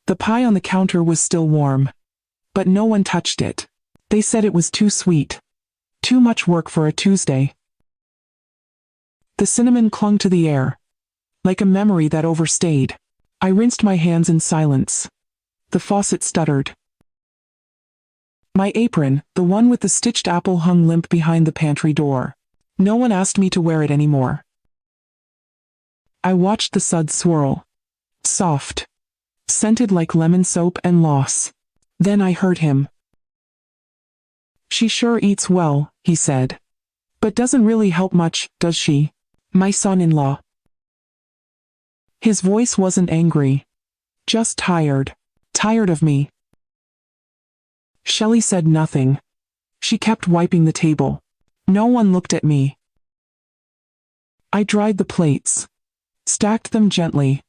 The pie on the counter was still warm. But no one touched it. They said it was too sweet. Too much work for a Tuesday. The cinnamon clung to the air, like a memory that overstayed. I rinsed my hands in silence. The faucet stuttered. My apron, the one with the stitched apple, hung limp behind the pantry door. No one asked me to wear it anymore. I watched the suds swirl. Soft. Scented like lemon soap and loss. Then I heard him. "She sure eats well," he said. "But doesn't really help much, does she? My son-in-law." His voice wasn't angry. Just tired. Tired of me. Shelley said nothing. She kept wiping the table. No one looked at me. I dried the plates. Stacked them gently.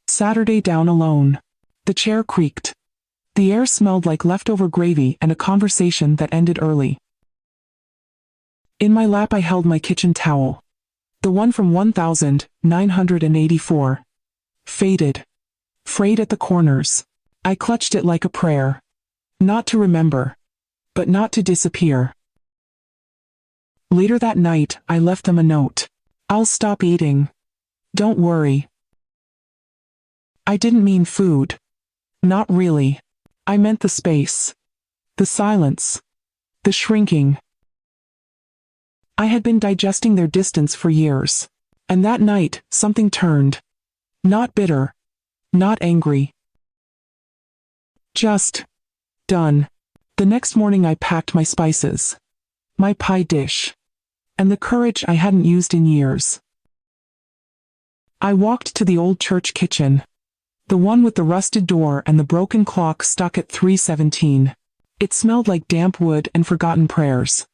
Saturday down alone. The chair creaked. The air smelled like leftover gravy and a conversation that ended early. In my lap I held my kitchen towel. The one from 1984. Faded. Frayed at the corners. I clutched it like a prayer. Not to remember. But not to disappear. Later that night, I left them a note. "I'll stop eating. Don't worry." I didn't mean food. Not really. I meant the space. The silence. The shrinking. I had been digesting their distance for years. And that night, something turned. Not bitter. Not angry. Just done. The next morning I packed my spices. My pie dish. And the courage I hadn't used in years. I walked to the old church kitchen. The one with the rusted door and the broken clock stuck at 3:17. It smelled like damp wood and forgotten prayers.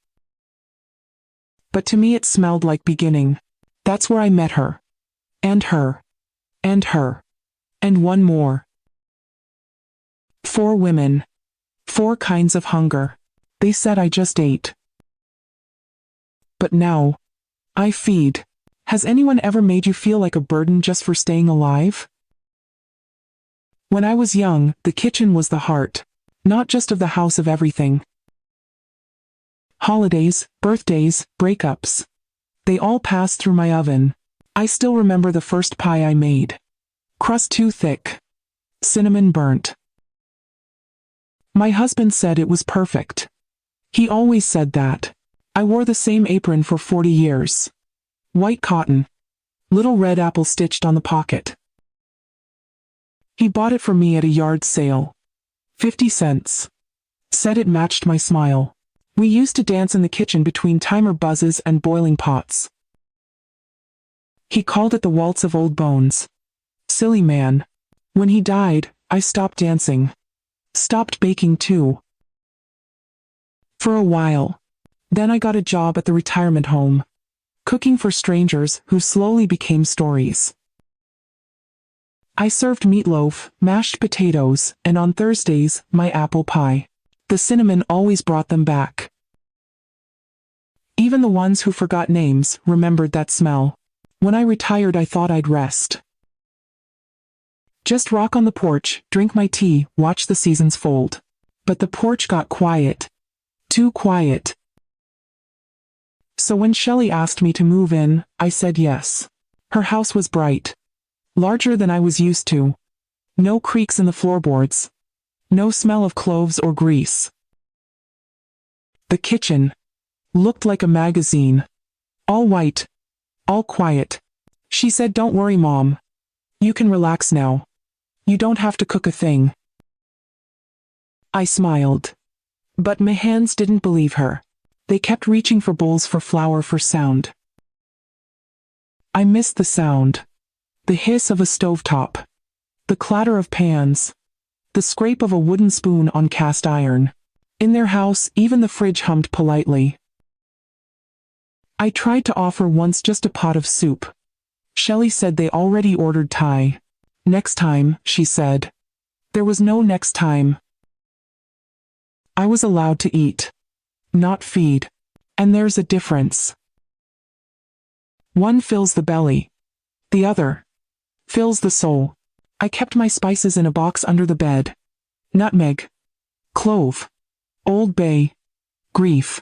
But to me it smelled like beginning. That's where I met her. And her. And her. And one more. 4 women. 4 kinds of hunger. They said I just ate. But now, I feed. Has anyone ever made you feel like a burden just for staying alive? When I was young, the kitchen was the heart. Not just of the house of everything. Holidays, birthdays, breakups. They all passed through my oven. I still remember the first pie I made. Crust too thick. Cinnamon burnt. My husband said it was perfect. He always said that. I wore the same apron for 40 years. White cotton. Little red apple stitched on the pocket. He bought it for me at a yard sale. 50 cents. Said it matched my smile. We used to dance in the kitchen between timer buzzes and boiling pots. He called it the waltz of old bones. Silly man. When he died, I stopped dancing. Stopped baking too. For a while. Then I got a job at the retirement home. Cooking for strangers who slowly became stories. I served meatloaf, mashed potatoes, and on Thursdays, my apple pie. The cinnamon always brought them back. Even the ones who forgot names remembered that smell. When I retired, I thought I'd rest. Just rock on the porch, drink my tea, watch the seasons fold. But the porch got quiet. Too quiet. So when Shelley asked me to move in, I said yes. Her house was bright. Larger than I was used to. No creaks in the floorboards. No smell of cloves or grease. The kitchen looked like a magazine. All white. All quiet. She said, "Don't worry, Mom. You can relax now. You don't have to cook a thing." I smiled. But my hands didn't believe her. They kept reaching for bowls for flour for sound. I missed the sound. The hiss of a stovetop. The clatter of pans. The scrape of a wooden spoon on cast iron. In their house, even the fridge hummed politely. I tried to offer once just a pot of soup. Shelley said they already ordered Thai. Next time, she said. There was no next time. I was allowed to eat. Not feed. And there's a difference. One fills the belly. The other fills the soul. I kept my spices in a box under the bed. Nutmeg, clove, Old Bay, grief.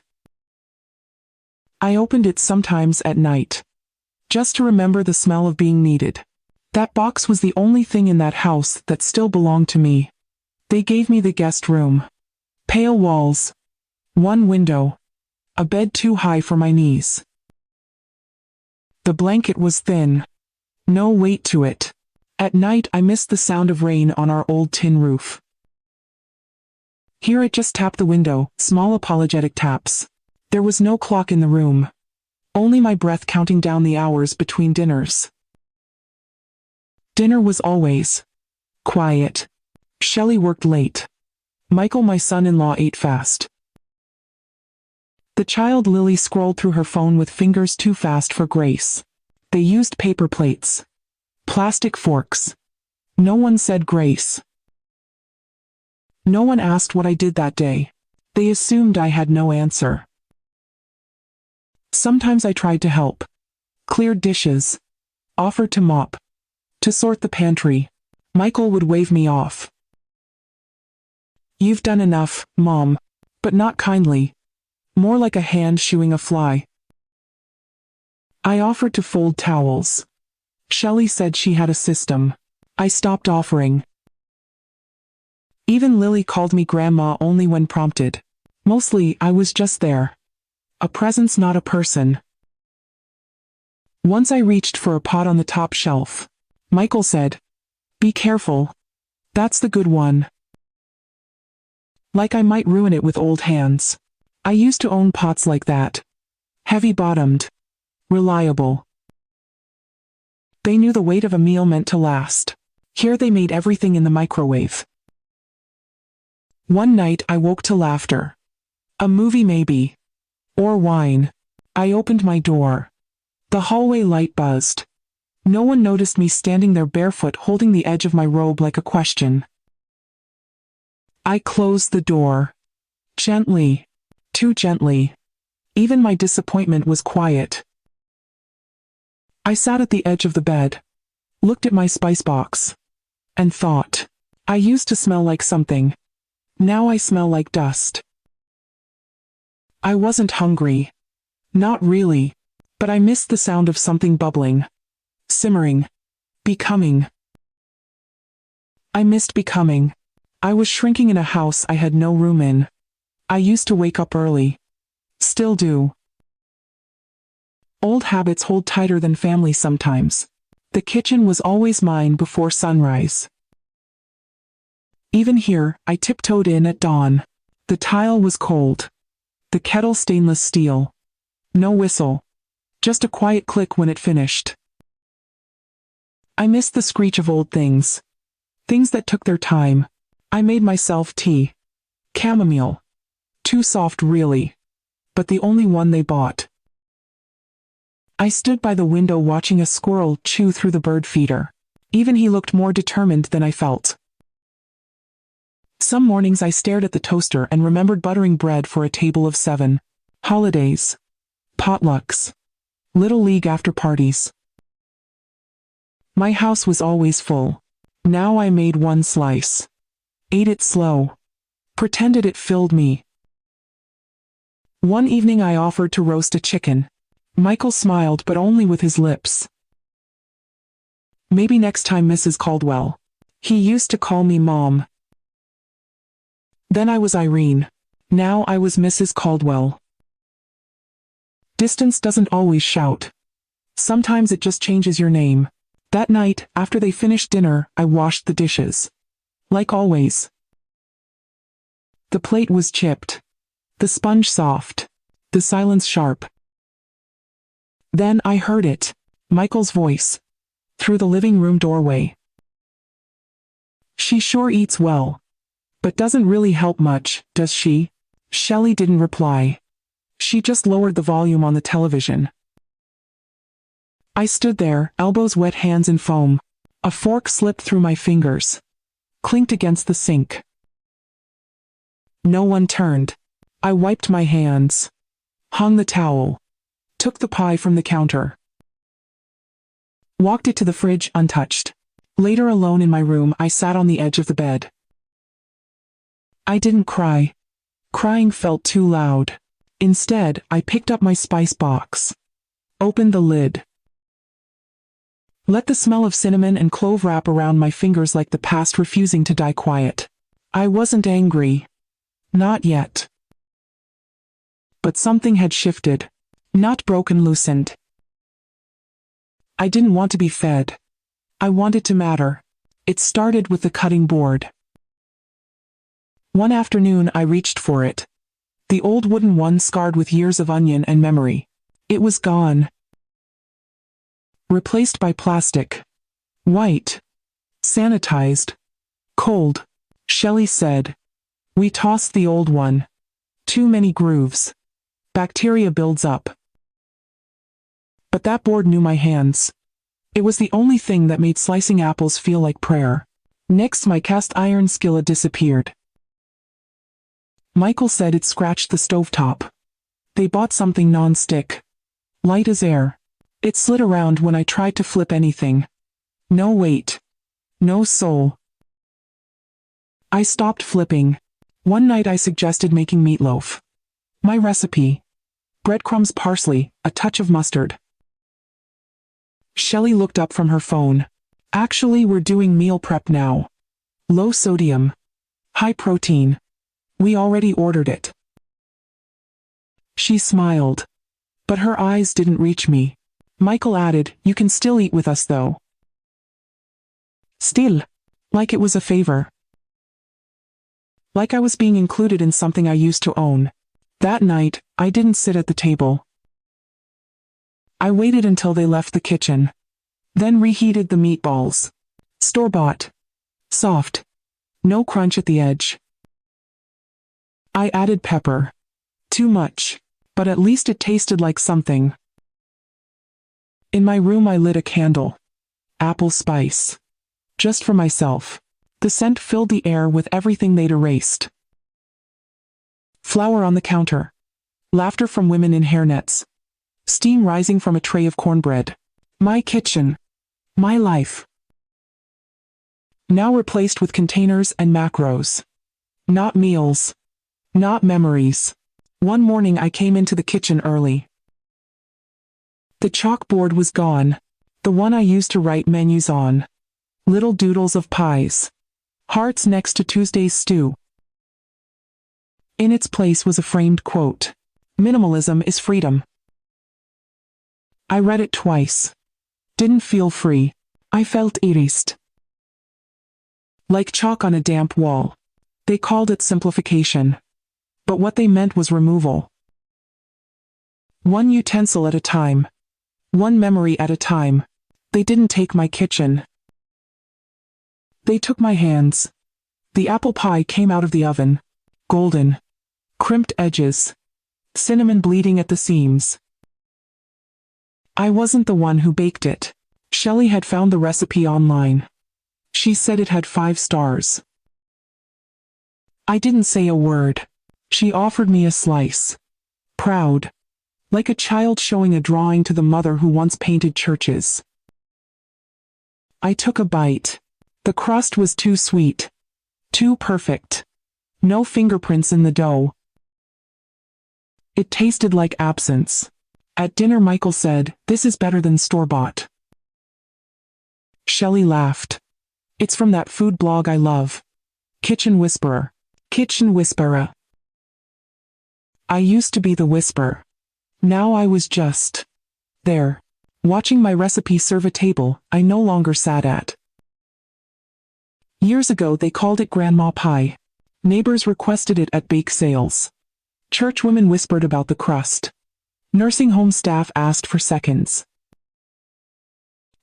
I opened it sometimes at night, just to remember the smell of being needed. That box was the only thing in that house that still belonged to me. They gave me the guest room. Pale walls, one window, a bed too high for my knees. The blanket was thin, no weight to it. At night I missed the sound of rain on our old tin roof. Here it just tapped the window, small apologetic taps. There was no clock in the room. Only my breath counting down the hours between dinners. Dinner was always quiet. Shelley worked late. Michael, my son-in-law, ate fast. The child Lily scrolled through her phone with fingers too fast for Grace. They used paper plates. Plastic forks. No one said grace. No one asked what I did that day. They assumed I had no answer. Sometimes I tried to help. Cleared dishes. Offered to mop. To sort the pantry. Michael would wave me off. "You've done enough, Mom." But not kindly. More like a hand shooing a fly. I offered to fold towels. Shelley said she had a system. I stopped offering. Even Lily called me Grandma only when prompted. Mostly, I was just there. A presence, not a person. Once I reached for a pot on the top shelf. Michael said, "Be careful. That's the good one." Like I might ruin it with old hands. I used to own pots like that. Heavy-bottomed. Reliable. They knew the weight of a meal meant to last. Here they made everything in the microwave. One night I woke to laughter. A movie maybe. Or wine. I opened my door. The hallway light buzzed. No one noticed me standing there barefoot holding the edge of my robe like a question. I closed the door. Gently. Too gently. Even my disappointment was quiet. I sat at the edge of the bed. Looked at my spice box. And thought. I used to smell like something. Now I smell like dust. I wasn't hungry. Not really. But I missed the sound of something bubbling. Simmering. Becoming. I missed becoming. I was shrinking in a house I had no room in. I used to wake up early. Still do. Old habits hold tighter than family sometimes. The kitchen was always mine before sunrise. Even here, I tiptoed in at dawn. The tile was cold. The kettle stainless steel. No whistle. Just a quiet click when it finished. I missed the screech of old things. Things that took their time. I made myself tea. Chamomile. Too soft really. But the only one they bought. I stood by the window watching a squirrel chew through the bird feeder. Even he looked more determined than I felt. Some mornings I stared at the toaster and remembered buttering bread for a table of 7. Holidays. Potlucks. Little league after parties. My house was always full. Now I made one slice. Ate it slow. Pretended it filled me. One evening I offered to roast a chicken. Michael smiled, but only with his lips. "Maybe next time, Mrs. Caldwell." He used to call me Mom. Then I was Irene. Now I was Mrs. Caldwell. Distance doesn't always shout. Sometimes it just changes your name. That night, after they finished dinner, I washed the dishes. Like always. The plate was chipped. The sponge soft. The silence sharp. Then I heard it. Michael's voice. Through the living room doorway. "She sure eats well. But doesn't really help much, does she?" Shelley didn't reply. She just lowered the volume on the television. I stood there, elbows wet, hands in foam. A fork slipped through my fingers. Clinked against the sink. No one turned. I wiped my hands. Hung the towel. Took the pie from the counter. Walked it to the fridge untouched. Later, alone in my room, I sat on the edge of the bed. I didn't cry. Crying felt too loud. Instead, I picked up my spice box. Opened the lid. Let the smell of cinnamon and clove wrap around my fingers like the past refusing to die quiet. I wasn't angry. Not yet. But something had shifted. Not broken, loosened. I didn't want to be fed. I wanted to matter. It started with the cutting board. One afternoon I reached for it. The old wooden one, scarred with years of onion and memory. It was gone. Replaced by plastic. White. Sanitized. Cold. Shelley said. We tossed the old one. Too many grooves. Bacteria builds up. But that board knew my hands. It was the only thing that made slicing apples feel like prayer. Next, my cast iron skillet disappeared. Michael said it scratched the stovetop. They bought something non-stick. Light as air. It slid around when I tried to flip anything. No weight. No soul. I stopped flipping. One night I suggested making meatloaf. My recipe. Breadcrumbs, parsley, a touch of mustard. Shelley looked up from her phone. Actually, we're doing meal prep now. Low sodium. High protein. We already ordered it. She smiled. But her eyes didn't reach me. Michael added, you can still eat with us though. Still. Like it was a favor. Like I was being included in something I used to own. That night, I didn't sit at the table. I waited until they left the kitchen. Then reheated the meatballs. Store-bought. Soft. No crunch at the edge. I added pepper. Too much. But at least it tasted like something. In my room I lit a candle. Apple spice. Just for myself. The scent filled the air with everything they'd erased. Flour on the counter. Laughter from women in hairnets. Steam rising from a tray of cornbread. My kitchen. My life. Now replaced with containers and macros. Not meals. Not memories. One morning I came into the kitchen early. The chalkboard was gone. The one I used to write menus on. Little doodles of pies. Hearts next to Tuesday's stew. In its place was a framed quote. Minimalism is freedom. I read it twice. Didn't feel free. I felt erased. Like chalk on a damp wall. They called it simplification. But what they meant was removal. One utensil at a time. One memory at a time. They didn't take my kitchen. They took my hands. The apple pie came out of the oven. Golden. Crimped edges. Cinnamon bleeding at the seams. I wasn't the one who baked it. Shelley had found the recipe online. She said it had 5 stars. I didn't say a word. She offered me a slice. Proud. Like a child showing a drawing to the mother who once painted churches. I took a bite. The crust was too sweet. Too perfect. No fingerprints in the dough. It tasted like absence. At dinner Michael said, "This is better than store-bought." Shelley laughed. "It's from that food blog I love. Kitchen Whisperer. Kitchen Whisperer." I used to be the whisper. Now I was just there, watching my recipe serve a table I no longer sat at. Years ago they called it grandma pie. Neighbors requested it at bake sales. Churchwomen whispered about the crust. Nursing home staff asked for seconds.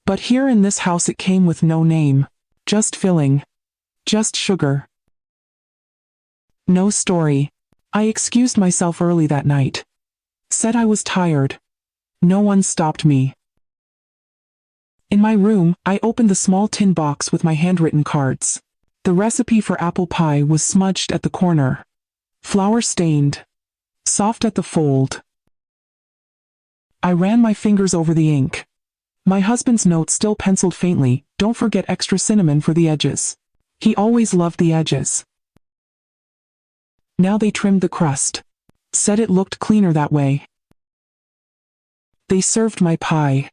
But here in this house it came with no name. Just filling. Just sugar. No story. I excused myself early that night. Said I was tired. No one stopped me. In my room, I opened the small tin box with my handwritten cards. The recipe for apple pie was smudged at the corner. Flour stained. Soft at the fold. I ran my fingers over the ink. My husband's note still penciled faintly, don't forget extra cinnamon for the edges. He always loved the edges. Now they trimmed the crust. Said it looked cleaner that way. They served my pie.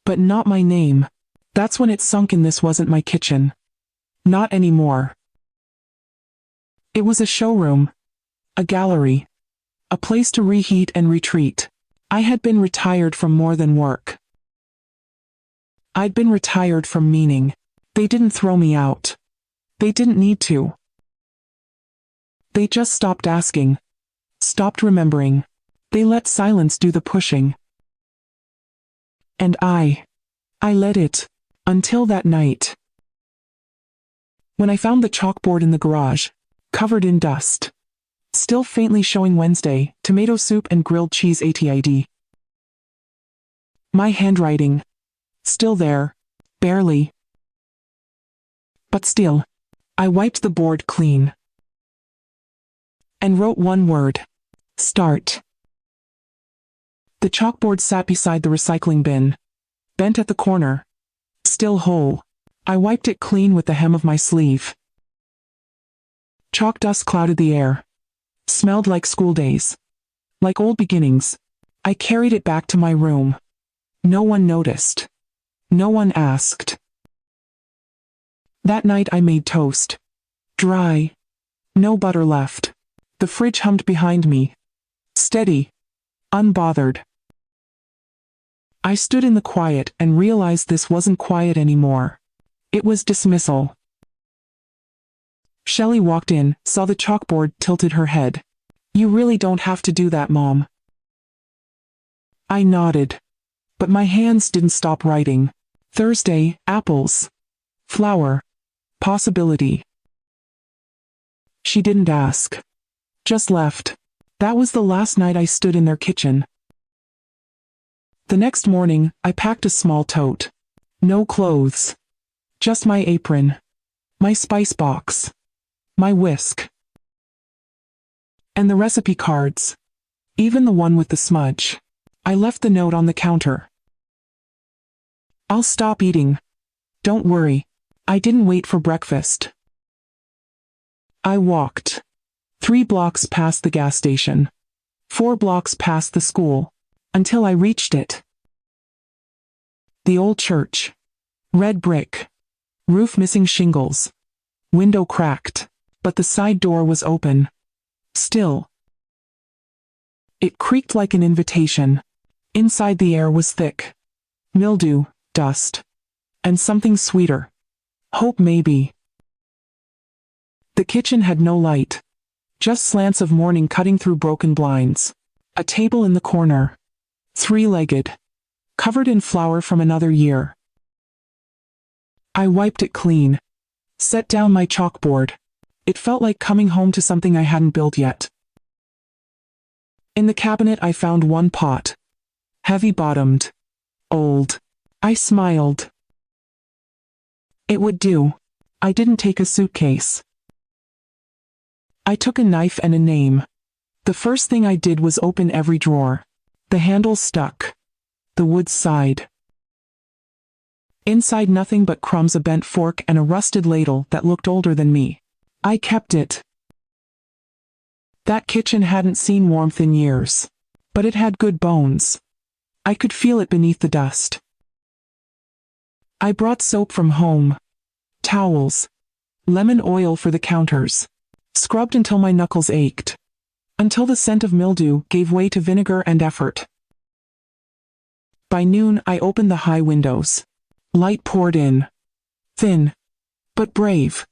But not my name. That's when it sunk in, this wasn't my kitchen. Not anymore. It was a showroom. A gallery. A place to reheat and retreat. I had been retired from more than work. I'd been retired from meaning. They didn't throw me out. They didn't need to. They just stopped asking. Stopped remembering. They let silence do the pushing. And I let it. Until that night. When I found the chalkboard in the garage, covered in dust. Still faintly showing Wednesday, tomato soup and grilled cheese ATID. My handwriting. Still there. Barely. But still. I wiped the board clean. And wrote one word. Start. The chalkboard sat beside the recycling bin. Bent at the corner. Still whole. I wiped it clean with the hem of my sleeve. Chalk dust clouded the air. Smelled like school days. Like old beginnings. I carried it back to my room. No one noticed. No one asked. That night I made toast. Dry. No butter left. The fridge hummed behind me. Steady. Unbothered. I stood in the quiet and realized this wasn't quiet anymore. It was dismissal. Shelley walked in, saw the chalkboard, tilted her head. You really don't have to do that, Mom. I nodded. But my hands didn't stop writing. Thursday, apples. Flower. Possibility. She didn't ask. Just left. That was the last night I stood in their kitchen. The next morning, I packed a small tote. No clothes. Just my apron. My spice box. My whisk. And the recipe cards. Even the one with the smudge. I left the note on the counter. I'll stop eating. Don't worry. I didn't wait for breakfast. I walked. 3 blocks past the gas station. 4 blocks past the school. Until I reached it. The old church. Red brick. Roof missing shingles. Window cracked. But the side door was open. Still. It creaked like an invitation. Inside the air was thick. Mildew, dust. And something sweeter. Hope, maybe. The kitchen had no light. Just slants of morning cutting through broken blinds. A table in the corner. 3-legged. Covered in flour from another year. I wiped it clean. Set down my chalkboard. It felt like coming home to something I hadn't built yet. In the cabinet I found one pot. Heavy-bottomed. Old. I smiled. It would do. I didn't take a suitcase. I took a knife and a name. The first thing I did was open every drawer. The handle stuck. The wood sighed. Inside nothing but crumbs, a bent fork and a rusted ladle that looked older than me. I kept it. That kitchen hadn't seen warmth in years. But it had good bones. I could feel it beneath the dust. I brought soap from home. Towels. Lemon oil for the counters. Scrubbed until my knuckles ached. Until the scent of mildew gave way to vinegar and effort. By noon I opened the high windows. Light poured in. Thin. But brave.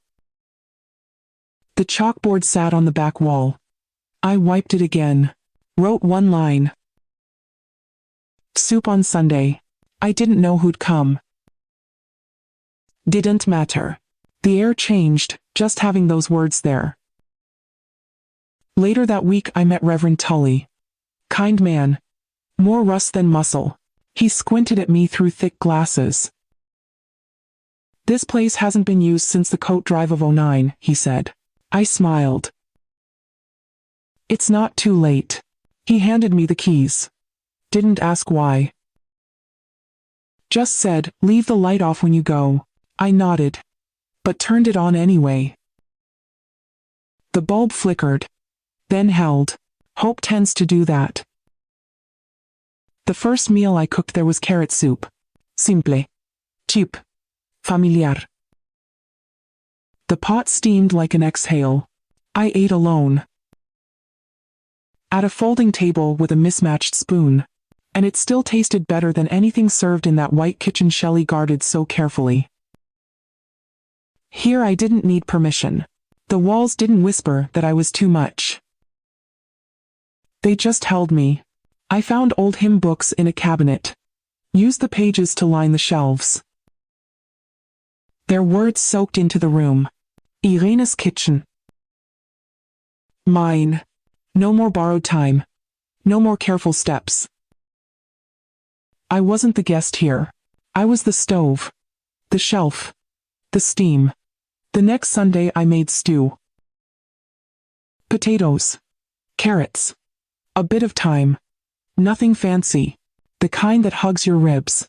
The chalkboard sat on the back wall. I wiped it again. Wrote one line. Soup on Sunday. I didn't know who'd come. Didn't matter. The air changed, just having those words there. Later that week I met Reverend Tully. Kind man. More rust than muscle. He squinted at me through thick glasses. This place hasn't been used since the coat drive of '09, he said. I smiled. It's not too late. He handed me the keys. Didn't ask why. Just said, leave the light off when you go. I nodded, but turned it on anyway. The bulb flickered, then held. Hope tends to do that. The first meal I cooked there was carrot soup. Simple. Cheap. Familiar. The pot steamed like an exhale. I ate alone. At a folding table with a mismatched spoon. And it still tasted better than anything served in that white kitchen Shelley guarded so carefully. Here I didn't need permission. The walls didn't whisper that I was too much. They just held me. I found old hymn books in a cabinet. Used the pages to line the shelves. Their words soaked into the room. Irene's kitchen. Mine. No more borrowed time. No more careful steps. I wasn't the guest here. I was the stove. The shelf. The steam. The next Sunday I made stew. Potatoes. Carrots. A bit of thyme. Nothing fancy. The kind that hugs your ribs.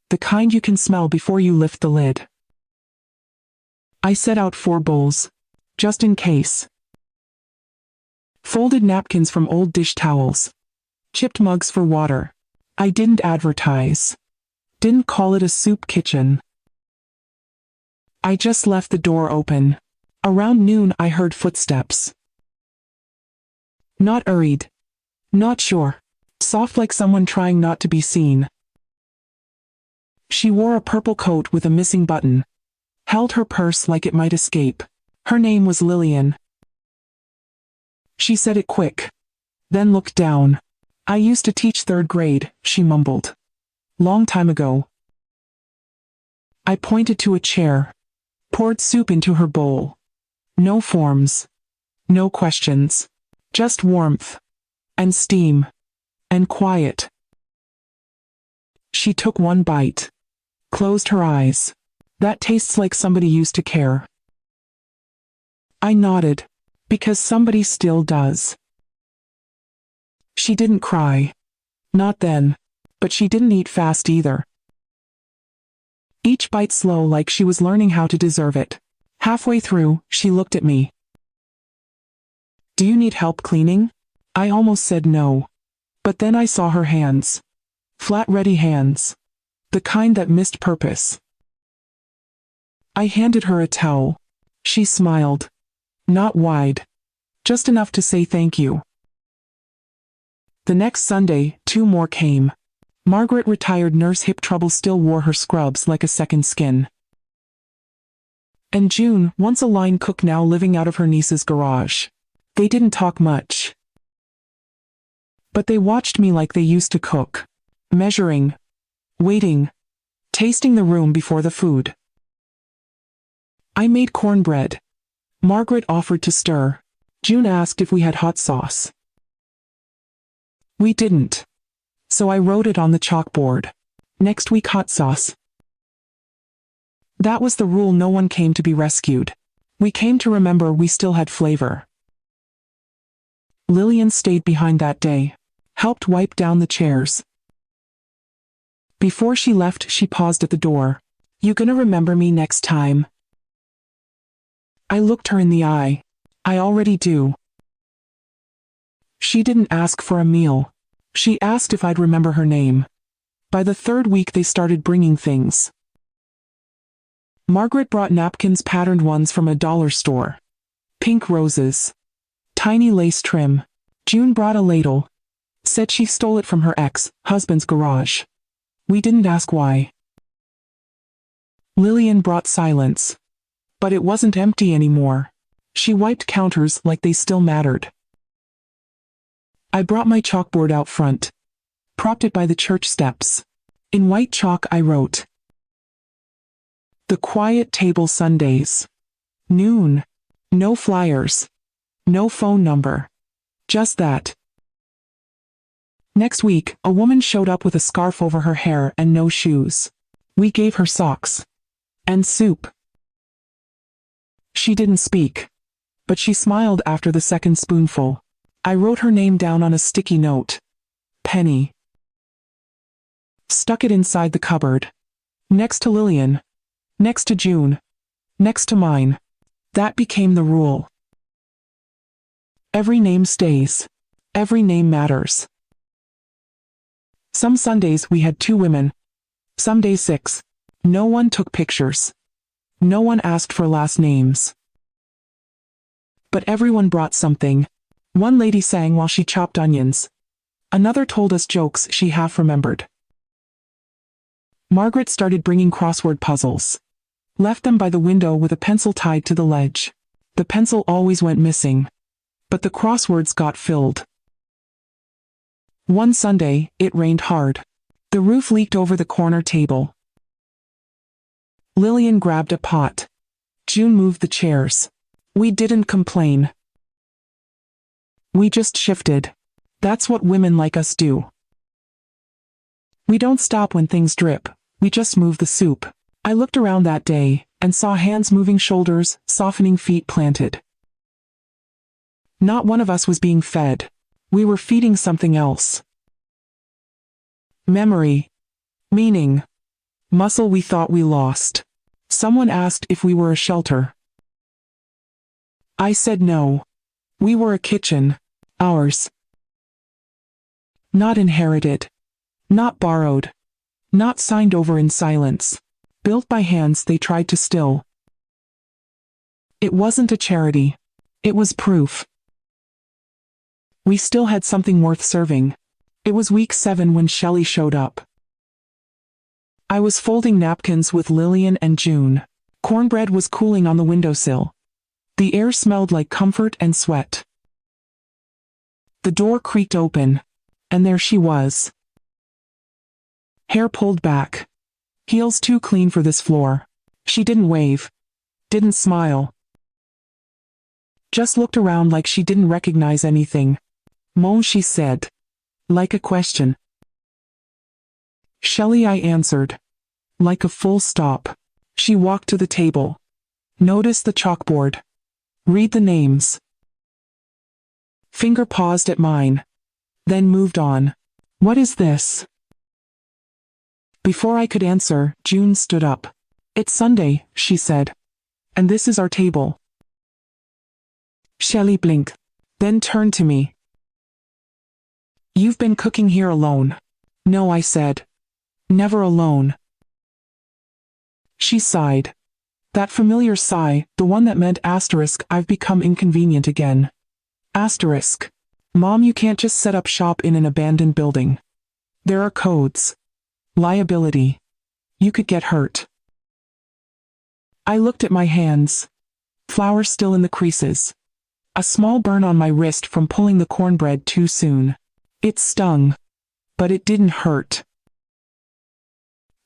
The kind you can smell before you lift the lid. I set out 4 bowls. Just in case. Folded napkins from old dish towels. Chipped mugs for water. I didn't advertise. Didn't call it a soup kitchen. I just left the door open. Around noon I heard footsteps. Not hurried. Not sure. Soft like someone trying not to be seen. She wore a purple coat with a missing button. Held her purse like it might escape. Her name was Lillian. She said it quick. Then looked down. I used to teach 3rd grade, she mumbled. Long time ago. I pointed to a chair. Poured soup into her bowl. No forms. No questions. Just warmth. And steam. And quiet. She took 1 bite. Closed her eyes. That tastes like somebody used to care. I nodded. Because somebody still does. She didn't cry. Not then. But she didn't eat fast either. Each bite slow like she was learning how to deserve it. Halfway through, she looked at me. Do you need help cleaning? I almost said no. But then I saw her hands. Flat ready hands. The kind that missed purpose. I handed her a towel. She smiled. Not wide. Just enough to say thank you. The next Sunday, 2 more came. Margaret, retired nurse, hip trouble, still wore her scrubs like a second skin. And June, once a line cook, now living out of her niece's garage. They didn't talk much. But they watched me like they used to cook. Measuring. Waiting. Tasting the room before the food. I made cornbread. Margaret offered to stir. June asked if we had hot sauce. We didn't. So I wrote it on the chalkboard. Next week, hot sauce. That was the rule. No one came to be rescued. We came to remember we still had flavor. Lillian stayed behind that day. Helped wipe down the chairs. Before she left, she paused at the door. You gonna remember me next time? I looked her in the eye. I already do. She didn't ask for a meal. She asked if I'd remember her name. By the 3rd week they started bringing things. Margaret brought napkins, patterned ones from a dollar store. Pink roses. Tiny lace trim. June brought a ladle. Said she stole it from her ex-husband's garage. We didn't ask why. Lillian brought silence. But it wasn't empty anymore. She wiped counters like they still mattered. I brought my chalkboard out front. Propped it by the church steps. In white chalk I wrote. The quiet table Sundays. Noon. No flyers. No phone number. Just that. Next week, a woman showed up with a scarf over her hair and no shoes. We gave her socks. And soup. She didn't speak. But she smiled after the second spoonful. I wrote her name down on a sticky note. Penny. Stuck it inside the cupboard. Next to Lillian. Next to June. Next to mine. That became the rule. Every name stays. Every name matters. Some Sundays we had 2 women. Some days 6. No one took pictures. No one asked for last names. But everyone brought something. One lady sang while she chopped onions. Another told us jokes she half remembered. Margaret started bringing crossword puzzles. Left them by the window with a pencil tied to the ledge. The pencil always went missing. But the crosswords got filled. One Sunday, it rained hard. The roof leaked over the corner table. Lillian grabbed a pot. June moved the chairs. We didn't complain. We just shifted. That's what women like us do. We don't stop when things drip. We just move the soup. I looked around that day and saw hands moving, shoulders softening, feet planted. Not one of us was being fed. We were feeding something else. Memory. Meaning. Muscle we thought we lost. Someone asked if we were a shelter. I said no. We were a kitchen. Ours. Not inherited. Not borrowed. Not signed over in silence. Built by hands they tried to still. It wasn't a charity. It was proof. We still had something worth serving. It was week 7 when Shelley showed up. I was folding napkins with Lillian and June. Cornbread was cooling on the windowsill. The air smelled like comfort and sweat. The door creaked open, and there she was. Hair pulled back. Heels too clean for this floor. She didn't wave. Didn't smile. Just looked around like she didn't recognize anything. "Mon," she said. Like a question. "Shelley," I answered. Like a full stop. She walked to the table. Noticed the chalkboard. Read the names. Finger paused at mine. Then moved on. "What is this?" Before I could answer, June stood up. "It's Sunday," she said. "And this is our table." Shelley blinked. Then turned to me. "You've been cooking here alone." "No," I said. "Never alone." She sighed. That familiar sigh, the one that meant asterisk, I've become inconvenient again. Asterisk. Mom, you can't just set up shop in an abandoned building. There are codes. Liability. You could get hurt. I looked at my hands. Flour still in the creases. A small burn on my wrist from pulling the cornbread too soon. It stung. But it didn't hurt.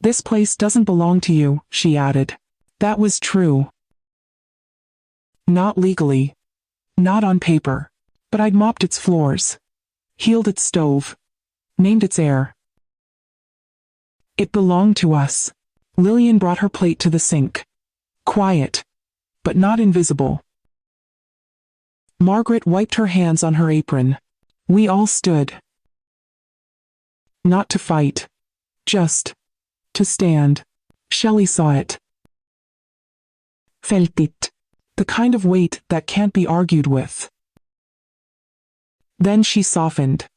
"This place doesn't belong to you," she added. That was true. Not legally. Not on paper. But I'd mopped its floors. Healed its stove. Named its air. It belonged to us. Lillian brought her plate to the sink. Quiet. But not invisible. Margaret wiped her hands on her apron. We all stood. Not to fight. Just to stand. Shelley saw it. Felt it. The kind of weight that can't be argued with. Then she softened.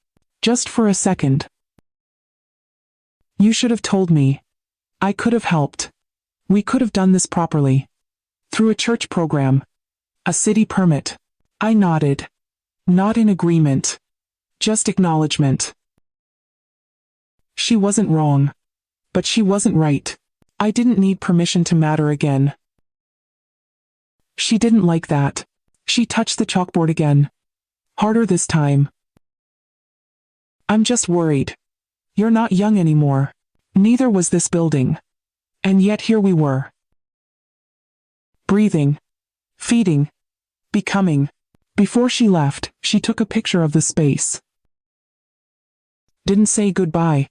Just for a second. "You should have told me. I could have helped. We could have done this properly. Through a church program. A city permit." I nodded. Not in agreement. Just acknowledgement. She wasn't wrong. But she wasn't right. I didn't need permission to matter again. She didn't like that. She touched the chalkboard again. Harder this time. "I'm just worried. You're not young anymore. Neither was this building. And yet here we were. Breathing. Feeding. Becoming." Before she left, she took a picture of the space. Didn't say goodbye.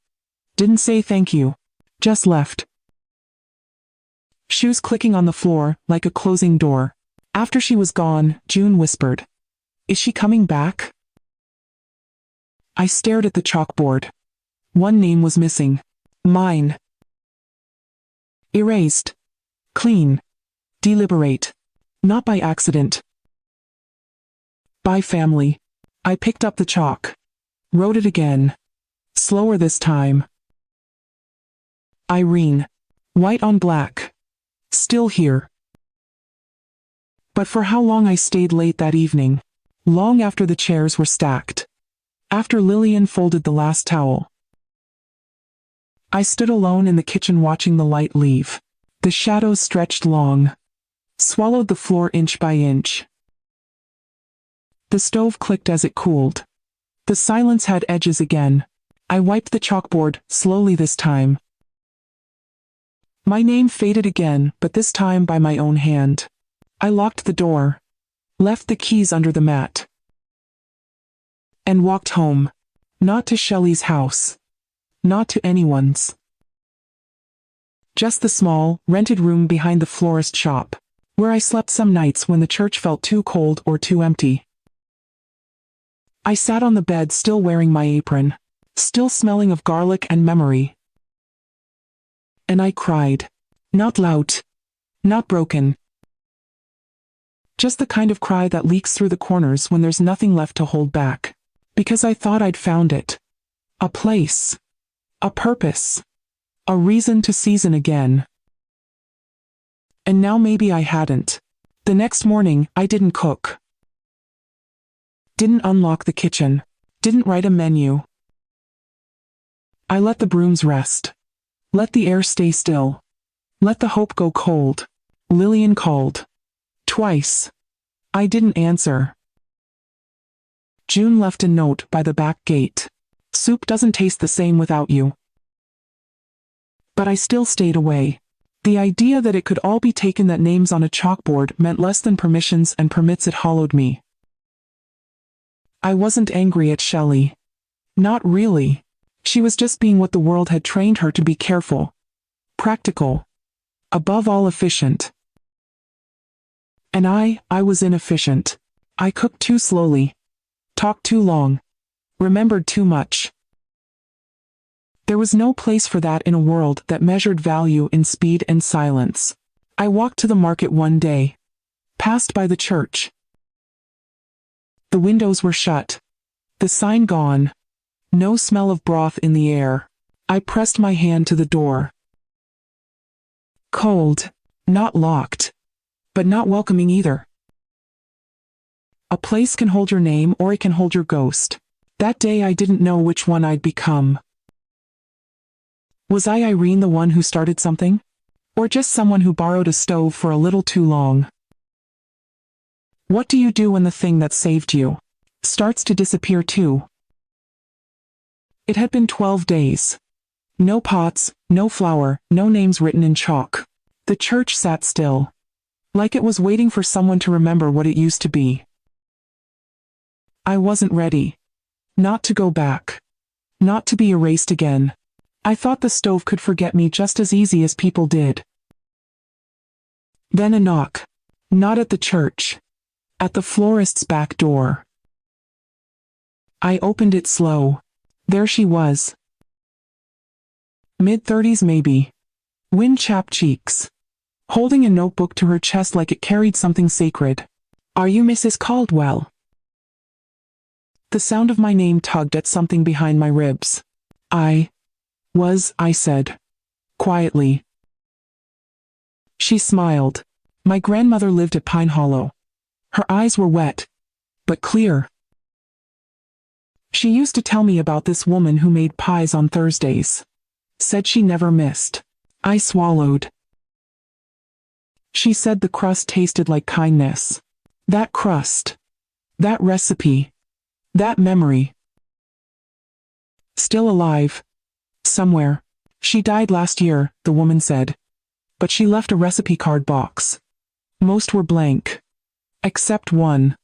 Didn't say thank you. Just left. Shoes clicking on the floor, like a closing door. After she was gone, June whispered, "Is she coming back?" I stared at the chalkboard. One name was missing. Mine. Erased. Clean. Deliberate. Not by accident. By family. I picked up the chalk. Wrote it again. Slower this time. Irene. White on black. Still here. But for how long I stayed late that evening. Long after the chairs were stacked. After Lillian folded the last towel. I stood alone in the kitchen watching the light leave. The shadows stretched long. Swallowed the floor inch by inch. The stove clicked as it cooled. The silence had edges again. I wiped the chalkboard, slowly this time. My name faded again, but this time by my own hand. I locked the door. Left the keys under the mat. And walked home. Not to Shelley's house. Not to anyone's. Just the small, rented room behind the florist shop, where I slept some nights when the church felt too cold or too empty. I sat on the bed still wearing my apron, still smelling of garlic and memory. And I cried. Not loud. Not broken. Just the kind of cry that leaks through the corners when there's nothing left to hold back. Because I thought I'd found it. A place. A purpose. A reason to season again. And now maybe I hadn't. The next morning, I didn't cook. Didn't unlock the kitchen. Didn't write a menu. I let the brooms rest. Let the air stay still. Let the hope go cold. Lillian called. Twice. I didn't answer. June left a note by the back gate. Soup doesn't taste the same without you. But I still stayed away. The idea that it could all be taken, that names on a chalkboard meant less than permissions and permits, it hollowed me. I wasn't angry at Shelley. Not really. She was just being what the world had trained her to be: careful. Practical. Above all, efficient. And I was inefficient. I cooked too slowly. Talked too long. Remembered too much. There was no place for that in a world that measured value in speed and silence. I walked to the market one day. Passed by the church. The windows were shut. The sign gone. No smell of broth in the air. I pressed my hand to the door. Cold. Not locked. But not welcoming either. A place can hold your name or it can hold your ghost. That day I didn't know which one I'd become. Was I Irene, the one who started something? Or just someone who borrowed a stove for a little too long? What do you do when the thing that saved you starts to disappear too? It had been 12 days. No pots, no flour, no names written in chalk. The church sat still. Like it was waiting for someone to remember what it used to be. I wasn't ready. Not to go back. Not to be erased again. I thought the stove could forget me just as easy as people did. Then a knock. Not at the church. At the florist's back door. I opened it slow. There she was. Mid-30s maybe. Wind-chapped cheeks. Holding a notebook to her chest like it carried something sacred. Are you Mrs. Caldwell? The sound of my name tugged at something behind my ribs. I said. Quietly. She smiled. My grandmother lived at Pine Hollow. Her eyes were wet. But clear. She used to tell me about this woman who made pies on Thursdays. Said she never missed. I swallowed. She said the crust tasted like kindness. That crust. That recipe. That memory. Still alive. Somewhere. She died last year, the woman said. But she left a recipe card box. Most were blank. Except one.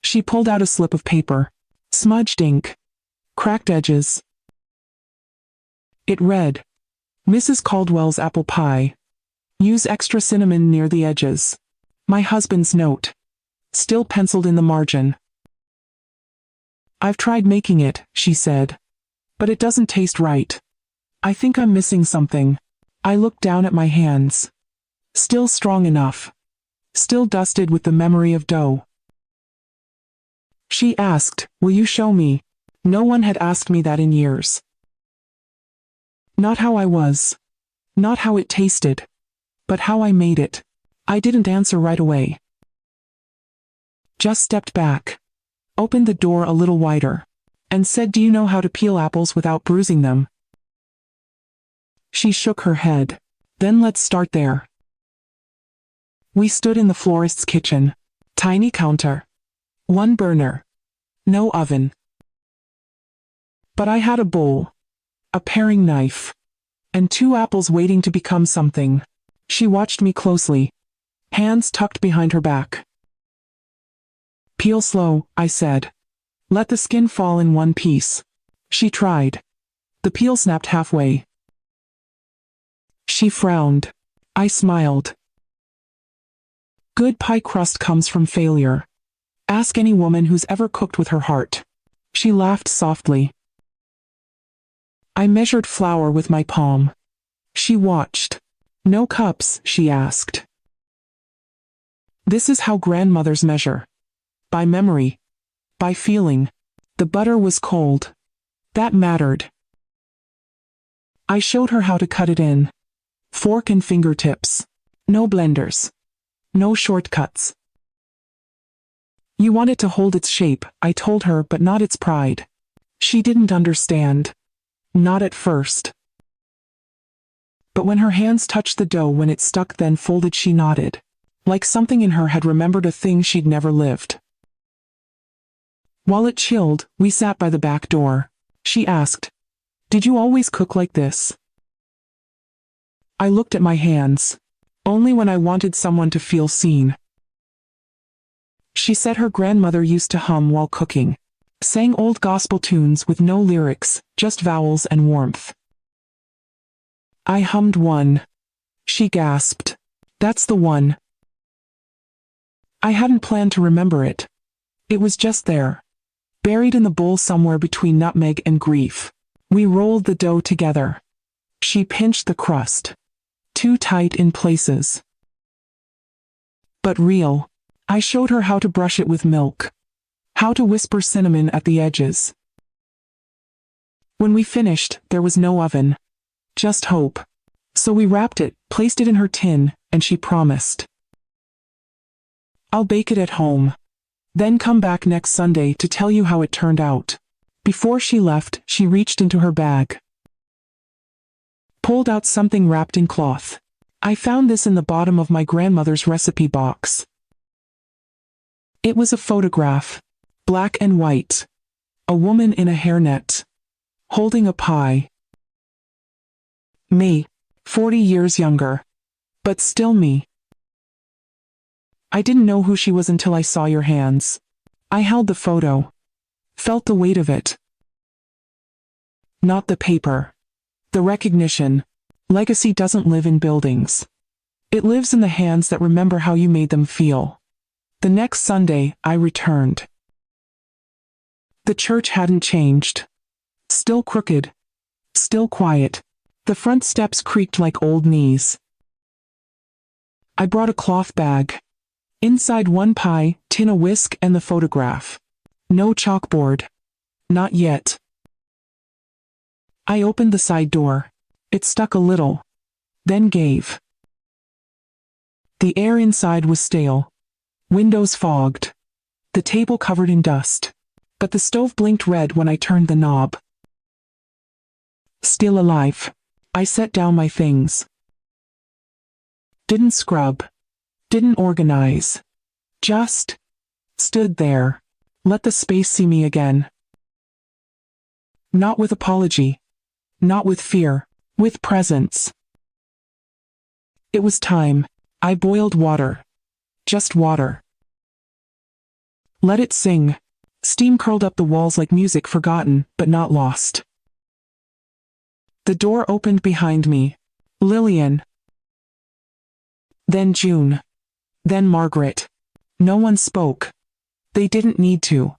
She pulled out a slip of paper. Smudged ink. Cracked edges. It read, Mrs. Caldwell's apple pie. Use extra cinnamon near the edges. My husband's note. Still penciled in the margin. I've tried making it, she said. But it doesn't taste right. I think I'm missing something. I looked down at my hands. Still strong enough. Still dusted with the memory of dough. She asked, "Will you show me?" No one had asked me that in years. Not how I was. Not how it tasted. But how I made it. I didn't answer right away. Just stepped back. Opened the door a little wider. And said, "Do you know how to peel apples without bruising them?" She shook her head. "Then let's start there." We stood in the florist's kitchen. Tiny counter. One burner. No oven. But I had a bowl. A paring knife. And 2 apples waiting to become something. She watched me closely. Hands tucked behind her back. "Peel slow," I said. "Let the skin fall in one piece." She tried. The peel snapped halfway. She frowned. I smiled. Good pie crust comes from failure. Ask any woman who's ever cooked with her heart. She laughed softly. I measured flour with my palm. She watched. "No cups?" she asked. "This is how grandmothers measure. By memory. By feeling." The butter was cold. That mattered. I showed her how to cut it in. Fork and fingertips. No blenders. No shortcuts. "You want it to hold its shape," I told her, "but not its pride." She didn't understand. Not at first. But when her hands touched the dough, when it stuck then folded, she nodded. Like something in her had remembered a thing she'd never lived. While it chilled, we sat by the back door. She asked, "Did you always cook like this?" I looked at my hands. Only when I wanted someone to feel seen. She said her grandmother used to hum while cooking. Sang old gospel tunes with no lyrics, just vowels and warmth. I hummed one. She gasped. "That's the one." I hadn't planned to remember it. It was just there. Buried in the bowl somewhere between nutmeg and grief. We rolled the dough together. She pinched the crust. Too tight in places. But real. I showed her how to brush it with milk. How to whisper cinnamon at the edges. When we finished, there was no oven. Just hope. So we wrapped it, placed it in her tin, and she promised. "I'll bake it at home. Then come back next Sunday to tell you how it turned out." Before she left, she reached into her bag. Pulled out something wrapped in cloth. "I found this in the bottom of my grandmother's recipe box." It was a photograph. Black and white. A woman in a hairnet. Holding a pie. Me. 40 years younger. But still me. I didn't know who she was until I saw your hands. I held the photo. Felt the weight of it. Not the paper. The recognition. Legacy doesn't live in buildings. It lives in the hands that remember how you made them feel. The next Sunday, I returned. The church hadn't changed. Still crooked. Still quiet. The front steps creaked like old knees. I brought a cloth bag. Inside one pie, tin, a whisk, and the photograph. No chalkboard. Not yet. I opened the side door. It stuck a little. Then gave. The air inside was stale. Windows fogged. The table covered in dust. But the stove blinked red when I turned the knob. Still alive. I set down my things. Didn't scrub. Didn't organize. Just stood there. Let the space see me again. Not with apology. Not with fear. With presence. It was time. I boiled water. Just water. Let it sing. Steam curled up the walls like music forgotten, but not lost. The door opened behind me. Lillian. Then June. Then Margaret. No one spoke. They didn't need to.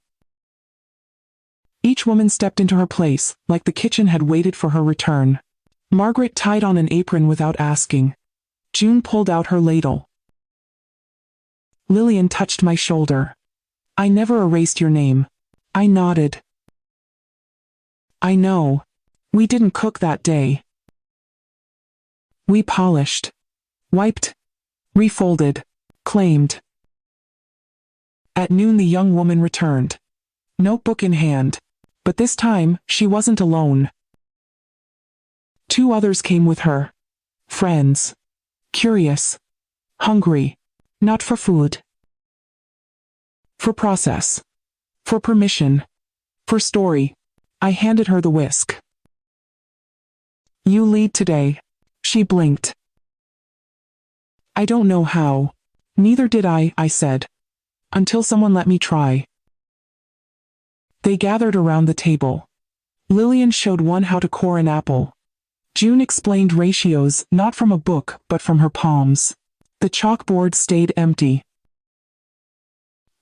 Each woman stepped into her place, like the kitchen had waited for her return. Margaret tied on an apron without asking. June pulled out her ladle. Lillian touched my shoulder. I never erased your name. I nodded. I know. We didn't cook that day. We polished, wiped, refolded, claimed. At noon the young woman returned, notebook in hand. But this time, she wasn't alone. 2 others came with her. Friends. Curious. Hungry. Not for food. For process. For permission. For story. I handed her the whisk. You lead today. She blinked. I don't know how. Neither did I said. Until someone let me try. They gathered around the table. Lillian showed one how to core an apple. June explained ratios not from a book but from her palms. The chalkboard stayed empty.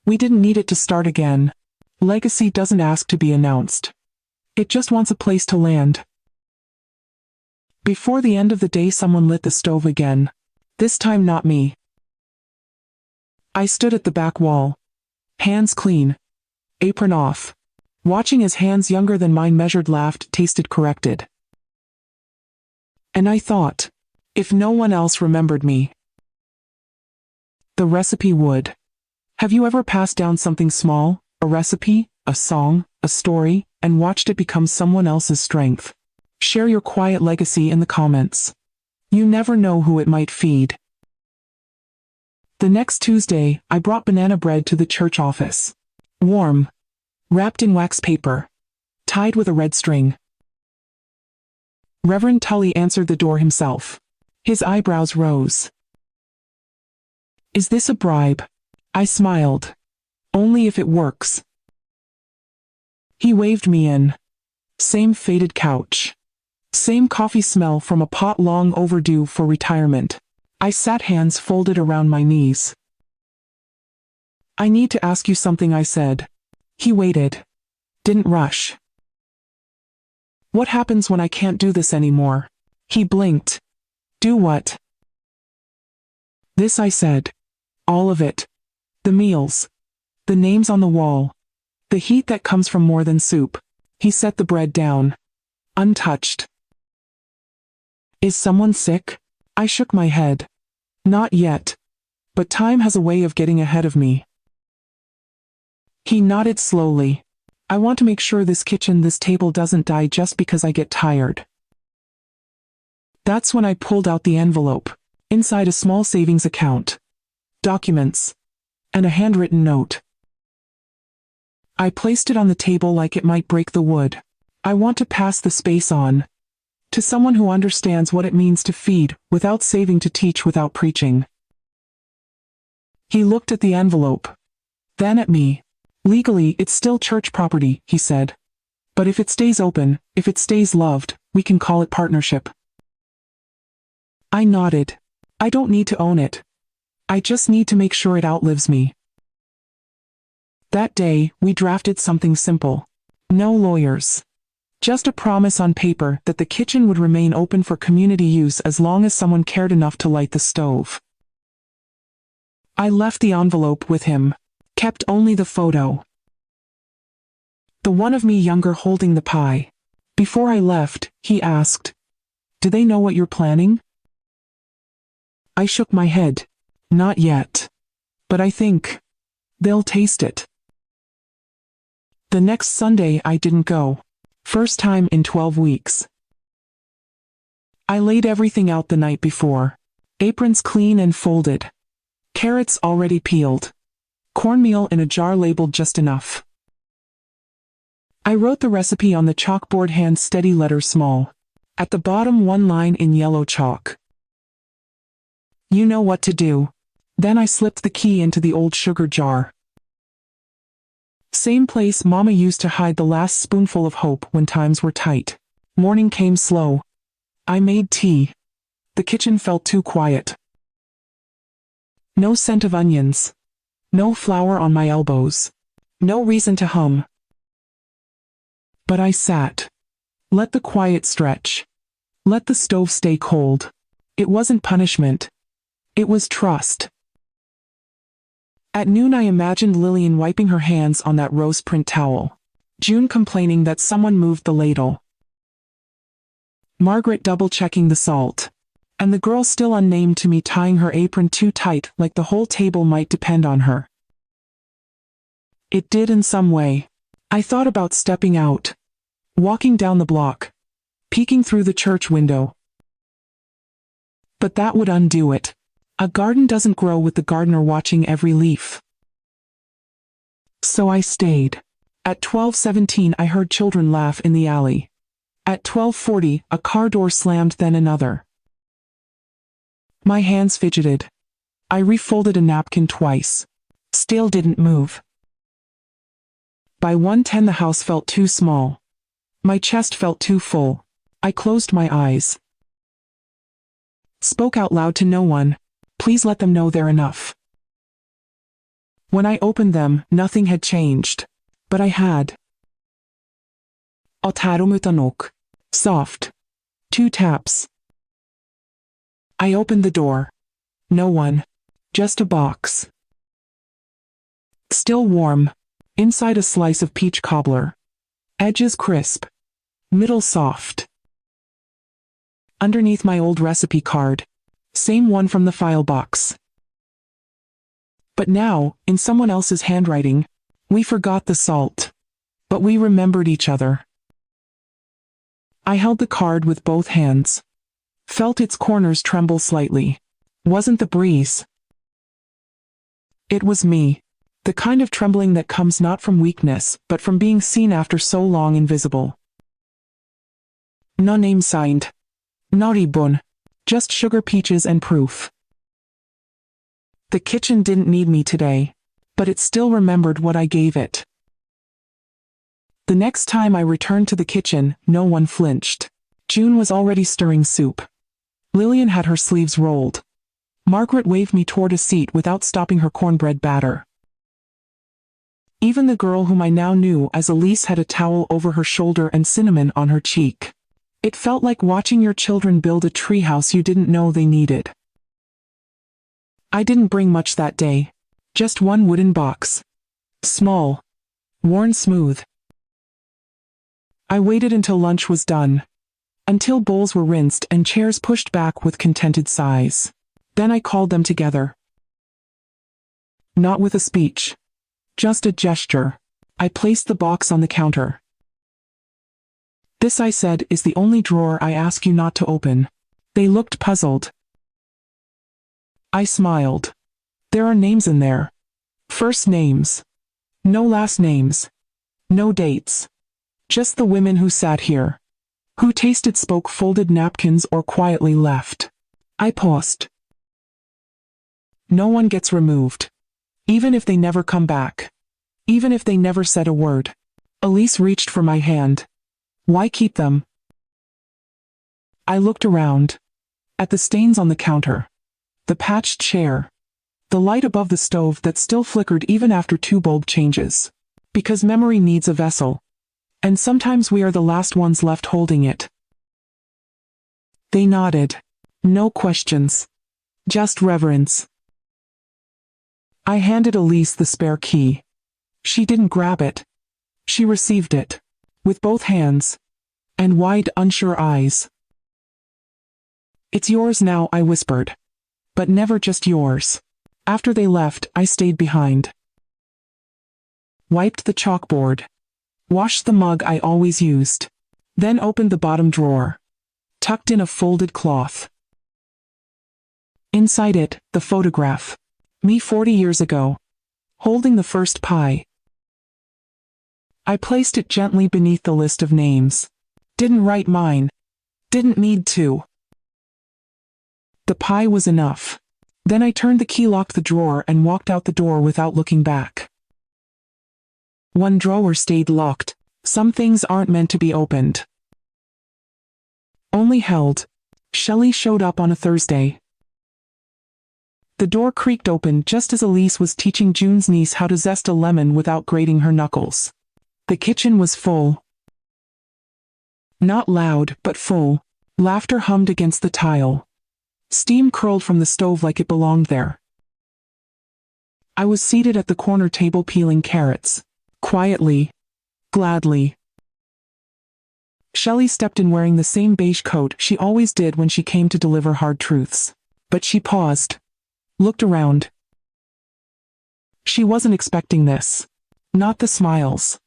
We didn't need it to start again. Legacy doesn't ask to be announced. It just wants a place to land. Before the end of the day someone lit the stove again. This time not me. I stood at the back wall. Hands clean. Apron off. Watching as hands younger than mine measured, laughed, tasted, corrected. And I thought, if no one else remembered me, the recipe would. Have you ever passed down something small, a recipe, a song, a story, and watched it become someone else's strength? Share your quiet legacy in the comments. You never know who it might feed. The next Tuesday, I brought banana bread to the church office. Warm. Wrapped in wax paper. Tied with a red string. Reverend Tully answered the door himself. His eyebrows rose. Is this a bribe? I smiled. Only if it works. He waved me in. Same faded couch. Same coffee smell from a pot long overdue for retirement. I sat, hands folded around my knees. I need to ask you something, I said. He waited. Didn't rush. What happens when I can't do this anymore? He blinked. Do what? This, I said. All of it. The meals. The names on the wall. The heat that comes from more than soup. He set the bread down. Untouched. Is someone sick? I shook my head. Not yet. But time has a way of getting ahead of me. He nodded slowly. I want to make sure this kitchen, this table doesn't die just because I get tired. That's when I pulled out the envelope. Inside a small savings account. Documents. And a handwritten note. I placed it on the table like it might break the wood. I want to pass the space on. To someone who understands what it means to feed, without saving, to teach without preaching. He looked at the envelope. Then at me. Legally, it's still church property, he said. But if it stays open, if it stays loved, we can call it partnership. I nodded. I don't need to own it. I just need to make sure it outlives me. That day, we drafted something simple. No lawyers. Just a promise on paper that the kitchen would remain open for community use as long as someone cared enough to light the stove. I left the envelope with him. Kept only the photo. The one of me younger holding the pie. Before I left, he asked, "Do they know what you're planning?" I shook my head. Not yet. But I think they'll taste it. The next Sunday I didn't go. First time in 12 weeks. I laid everything out the night before. Aprons clean and folded. Carrots already peeled. Cornmeal in a jar labeled just enough. I wrote the recipe on the chalkboard, hand steady, letter small. At the bottom, one line in yellow chalk. You know what to do. Then I slipped the key into the old sugar jar. Same place Mama used to hide the last spoonful of hope when times were tight. Morning came slow. I made tea. The kitchen felt too quiet. No scent of onions. No flour on my elbows. No reason to hum. But I sat. Let the quiet stretch. Let the stove stay cold. It wasn't punishment. It was trust. At noon I imagined Lillian wiping her hands on that rose print towel. June complaining that someone moved the ladle. Margaret double-checking the salt. And the girl still unnamed to me tying her apron too tight like the whole table might depend on her. It did in some way. I thought about stepping out. Walking down the block. Peeking through the church window. But that would undo it. A garden doesn't grow with the gardener watching every leaf. So I stayed. At 12:17 I heard children laugh in the alley. At 12:40 a car door slammed, then another. My hands fidgeted. I refolded a napkin twice. Still didn't move. By 1:10 the house felt too small. My chest felt too full. I closed my eyes. Spoke out loud to no one. Please let them know they're enough. When I opened them, nothing had changed. But I had. Otarumutanok. Soft. 2 taps. I opened the door. No one. Just a box. Still warm. Inside a slice of peach cobbler. Edges crisp. Middle soft. Underneath my old recipe card. Same one from the file box. But now, in someone else's handwriting, we forgot the salt. But we remembered each other. I held the card with both hands. Felt its corners tremble slightly. Wasn't the breeze. It was me. The kind of trembling that comes not from weakness, but from being seen after so long invisible. No name signed. No ribbon. Just sugar, peaches, and proof. The kitchen didn't need me today, but it still remembered what I gave it. The next time I returned to the kitchen, no one flinched. June was already stirring soup. Lillian had her sleeves rolled. Margaret waved me toward a seat without stopping her cornbread batter. Even the girl whom I now knew as Elise had a towel over her shoulder and cinnamon on her cheek. It felt like watching your children build a treehouse you didn't know they needed. I didn't bring much that day. Just one wooden box. Small. Worn smooth. I waited until lunch was done. Until bowls were rinsed and chairs pushed back with contented sighs. Then I called them together. Not with a speech. Just a gesture. I placed the box on the counter. This, I said, is the only drawer I ask you not to open. They looked puzzled. I smiled. There are names in there. First names. No last names. No dates. Just the women who sat here. Who tasted, spoke, folded napkins, or quietly left. I paused. No one gets removed. Even if they never come back. Even if they never said a word. Elise reached for my hand. Why keep them? I looked around. At the stains on the counter. The patched chair. The light above the stove that still flickered even after 2 bulb changes. Because memory needs a vessel. And sometimes we are the last ones left holding it. They nodded. No questions. Just reverence. I handed Elise the spare key. She didn't grab it. She received it. With both hands. And wide, unsure eyes. It's yours now, I whispered. But never just yours. After they left, I stayed behind. Wiped the chalkboard. Washed the mug I always used. Then opened the bottom drawer. Tucked in a folded cloth. Inside it, the photograph. Me 40 years ago. Holding the first pie. I placed it gently beneath the list of names. Didn't write mine. Didn't need to. The pie was enough. Then I turned the key, locked the drawer, and walked out the door without looking back. One drawer stayed locked. Some things aren't meant to be opened. Only held. Shelley showed up on a Thursday. The door creaked open just as Elise was teaching June's niece how to zest a lemon without grating her knuckles. The kitchen was full. Not loud, but full. Laughter hummed against the tile. Steam curled from the stove like it belonged there. I was seated at the corner table peeling carrots. Quietly. Gladly. Shelley stepped in wearing the same beige coat she always did when she came to deliver hard truths. But she paused. Looked around. She wasn't expecting this. Not the smiles.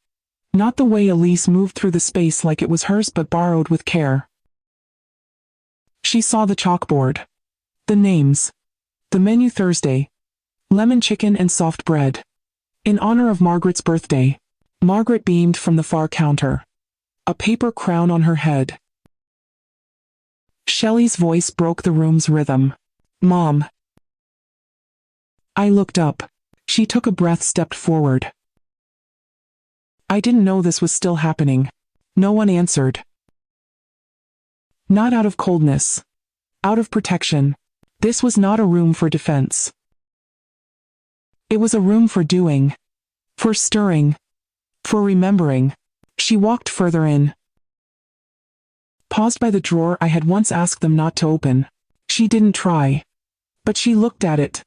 Not the way Elise moved through the space like it was hers but borrowed with care. She saw the chalkboard. The names. The menu Thursday. Lemon chicken and soft bread. In honor of Margaret's birthday. Margaret beamed from the far counter. A paper crown on her head. Shelley's voice broke the room's rhythm. Mom. I looked up. She took a breath, stepped forward. I didn't know this was still happening. No one answered. Not out of coldness. Out of protection. This was not a room for defense. It was a room for doing. For stirring. For remembering. She walked further in. Paused by the drawer I had once asked them not to open. She didn't try. But she looked at it.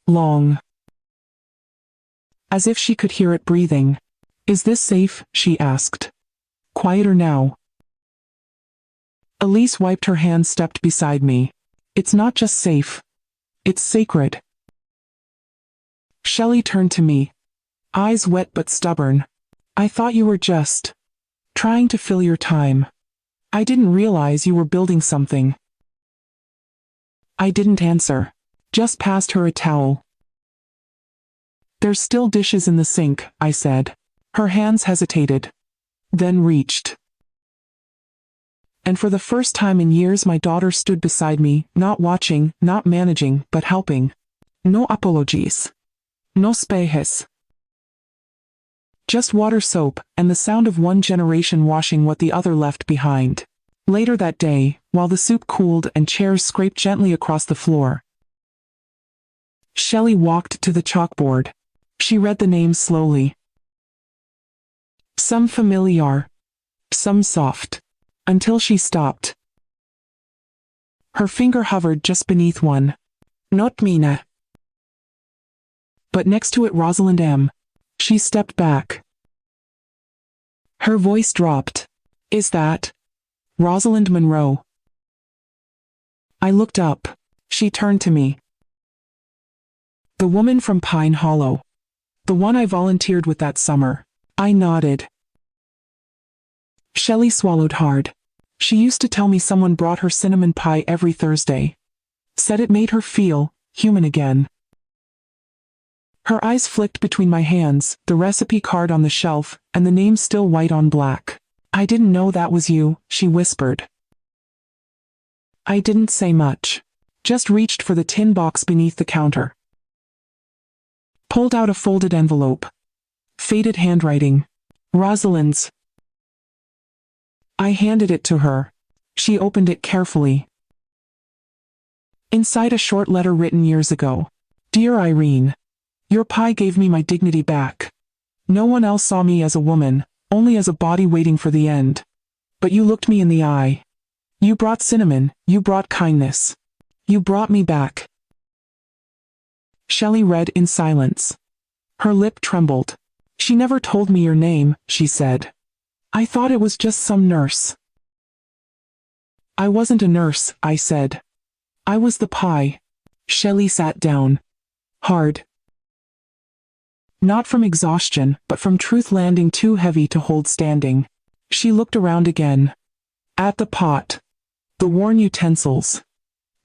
Long. As if she could hear it breathing. Is this safe? She asked. Quieter now. Elise wiped her hands, stepped beside me. It's not just safe. It's sacred. Shelley turned to me. Eyes wet but stubborn. I thought you were just trying to fill your time. I didn't realize you were building something. I didn't answer. Just passed her a towel. There's still dishes in the sink, I said. Her hands hesitated. Then reached. And for the first time in years my daughter stood beside me, not watching, not managing, but helping. No apologies. No spejes. Just water, soap, and the sound of one generation washing what the other left behind. Later that day, while the soup cooled and chairs scraped gently across the floor, Shelley walked to the chalkboard. She read the names slowly. Some familiar, some soft, until she stopped. Her finger hovered just beneath one. Not Mina. But next to it Rosalind M. She stepped back. Her voice dropped. Is that Rosalind Monroe? I looked up. She turned to me. The woman from Pine Hollow. The one I volunteered with that summer. I nodded. Shelley swallowed hard. She used to tell me someone brought her cinnamon pie every Thursday. Said it made her feel human again. Her eyes flicked between my hands, the recipe card on the shelf, and the name still white on black. I didn't know that was you, she whispered. I didn't say much. Just reached for the tin box beneath the counter. Pulled out a folded envelope. Faded handwriting. Rosalind's. I handed it to her. She opened it carefully. Inside a short letter written years ago. Dear Irene. Your pie gave me my dignity back. No one else saw me as a woman, only as a body waiting for the end. But you looked me in the eye. You brought cinnamon, you brought kindness. You brought me back. Shelley read in silence. Her lip trembled. She never told me your name, she said. I thought it was just some nurse. I wasn't a nurse, I said. I was the pie. Shelley sat down. Hard. Not from exhaustion, but from truth landing too heavy to hold standing. She looked around again. At the pot. The worn utensils.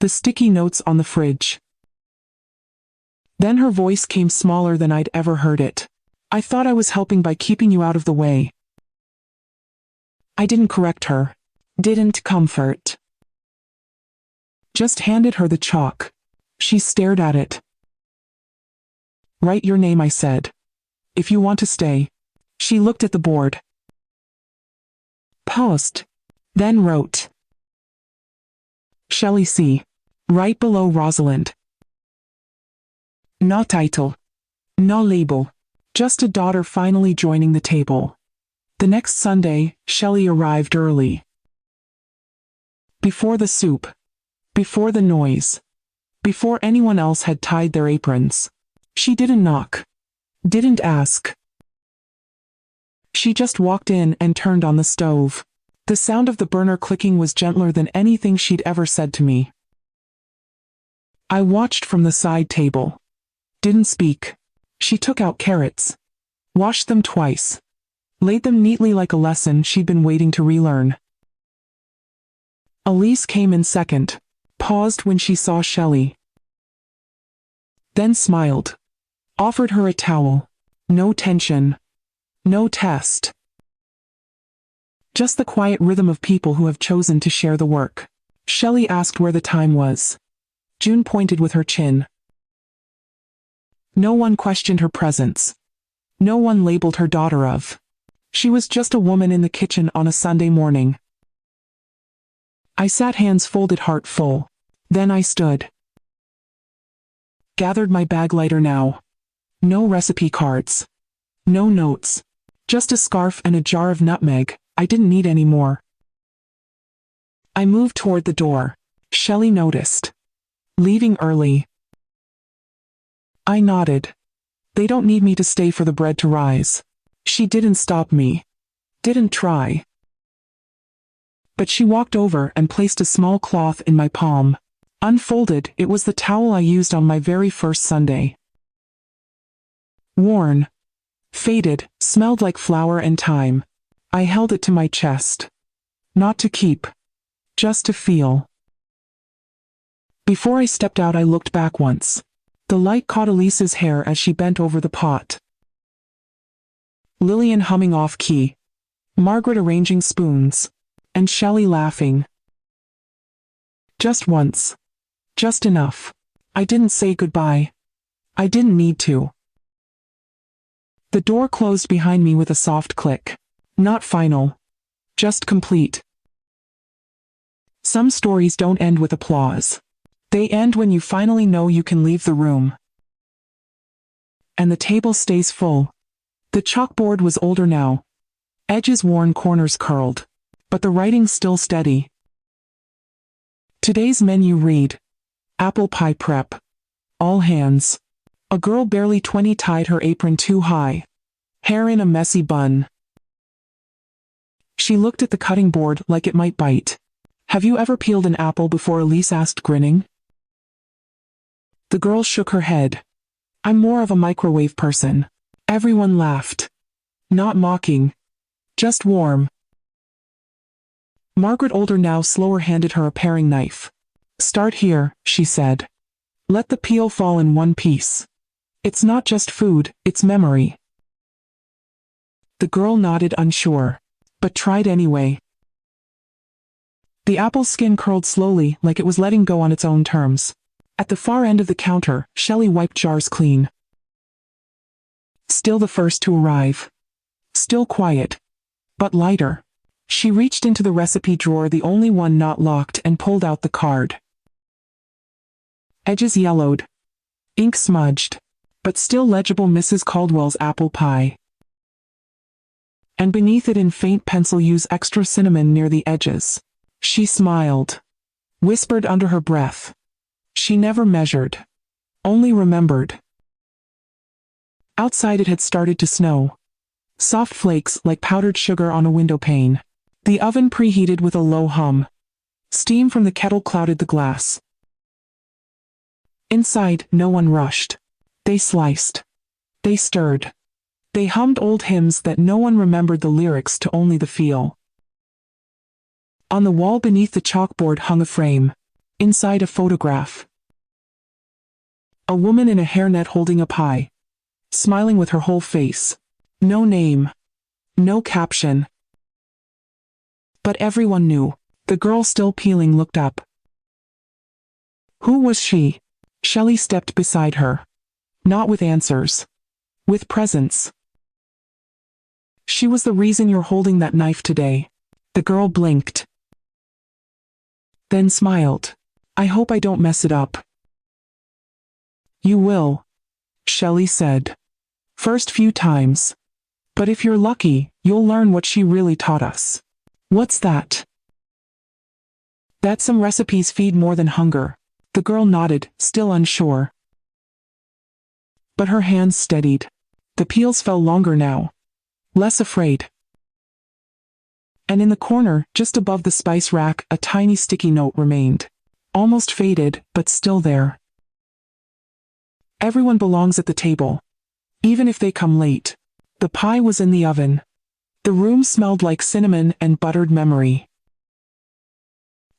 The sticky notes on the fridge. Then her voice came smaller than I'd ever heard it. I thought I was helping by keeping you out of the way. I didn't correct her. Didn't comfort. Just handed her the chalk. She stared at it. Write your name, I said. If you want to stay. She looked at the board. Post. Then wrote. Shelley C. Right below Rosalind. No title. No label. Just a daughter finally joining the table. The next Sunday, Shelley arrived early. Before the soup. Before the noise. Before anyone else had tied their aprons. She didn't knock. Didn't ask. She just walked in and turned on the stove. The sound of the burner clicking was gentler than anything she'd ever said to me. I watched from the side table. Didn't speak. She took out carrots. Washed them twice. Laid them neatly like a lesson she'd been waiting to relearn. Elise came in second. Paused when she saw Shelley. Then smiled. Offered her a towel. No tension. No test. Just the quiet rhythm of people who have chosen to share the work. Shelley asked where the time was. June pointed with her chin. No one questioned her presence. No one labeled her daughter of. She was just a woman in the kitchen on a Sunday morning. I sat hands folded, heart full. Then I stood. Gathered my bag lighter now. No recipe cards. No notes. Just a scarf and a jar of nutmeg. I didn't need any more. I moved toward the door. Shelley noticed. Leaving early. I nodded. They don't need me to stay for the bread to rise. She didn't stop me. Didn't try. But she walked over and placed a small cloth in my palm. Unfolded, it was the towel I used on my very first Sunday. Worn. Faded, smelled like flour and thyme. I held it to my chest. Not to keep. Just to feel. Before I stepped out, I looked back once. The light caught Elise's hair as she bent over the pot. Lillian humming off key. Margaret arranging spoons. And Shelley laughing. Just once. Just enough. I didn't say goodbye. I didn't need to. The door closed behind me with a soft click. Not final. Just complete. Some stories don't end with applause. They end when you finally know you can leave the room. And the table stays full. The chalkboard was older now. Edges worn, corners curled. But the writing's still steady. Today's menu read. Apple pie prep. All hands. A girl barely 20 tied her apron too high. Hair in a messy bun. She looked at the cutting board like it might bite. Have you ever peeled an apple before? Elise asked, grinning. The girl shook her head. I'm more of a microwave person. Everyone laughed. Not mocking. Just warm. Margaret, older now, slower, handed her a paring knife. Start here, she said. Let the peel fall in one piece. It's not just food, it's memory. The girl nodded, unsure, but tried anyway. The apple skin curled slowly, like it was letting go on its own terms. At the far end of the counter, Shelley wiped jars clean. Still the first to arrive. Still quiet. But lighter. She reached into the recipe drawer, the only one not locked, and pulled out the card. Edges yellowed. Ink smudged. But still legible, Mrs. Caldwell's apple pie. And beneath it in faint pencil, use extra cinnamon near the edges. She smiled. Whispered under her breath. She never measured. Only remembered. Outside it had started to snow. Soft flakes like powdered sugar on a window pane. The oven preheated with a low hum. Steam from the kettle clouded the glass. Inside, no one rushed. They sliced. They stirred. They hummed old hymns that no one remembered the lyrics to, only the feel. On the wall beneath the chalkboard hung a frame. Inside, a photograph. A woman in a hairnet holding a pie. Smiling with her whole face. No name. No caption. But everyone knew. The girl still peeling looked up. Who was she? Shelley stepped beside her. Not with answers. With presence. She was the reason you're holding that knife today. The girl blinked. Then smiled. I hope I don't mess it up. You will. Shelley said. First few times. But if you're lucky, you'll learn what she really taught us. What's that? That some recipes feed more than hunger. The girl nodded, still unsure. But her hands steadied. The peels fell longer now. Less afraid. And in the corner, just above the spice rack, a tiny sticky note remained. Almost faded, but still there. Everyone belongs at the table. Even if they come late. The pie was in the oven. The room smelled like cinnamon and buttered memory.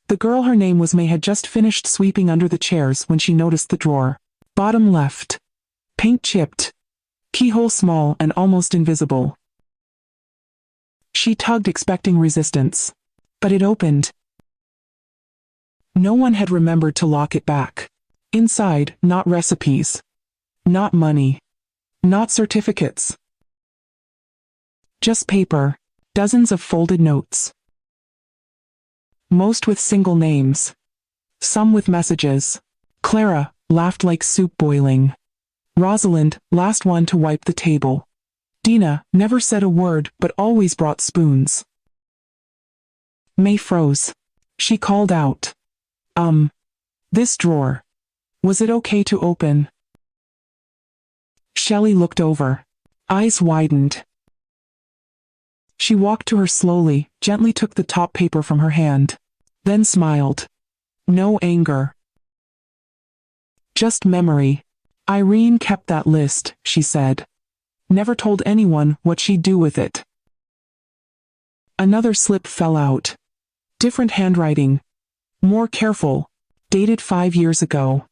The girl, her name was May, had just finished sweeping under the chairs when she noticed the drawer. Bottom left. Paint chipped. Keyhole small and almost invisible. She tugged, expecting resistance. But it opened. No one had remembered to lock it back. Inside, not recipes. Not money. Not certificates. Just paper. Dozens of folded notes. Most with single names. Some with messages. Clara, laughed like soup boiling. Rosalind, last one to wipe the table. Dina, never said a word but always brought spoons. May froze. She called out. This drawer. Was it okay to open? Shelley looked over. Eyes widened. She walked to her slowly, gently took the top paper from her hand. Then smiled. No anger. Just memory. Irene kept that list, she said. Never told anyone what she'd do with it. Another slip fell out. Different handwriting. More careful. Dated 5 years ago.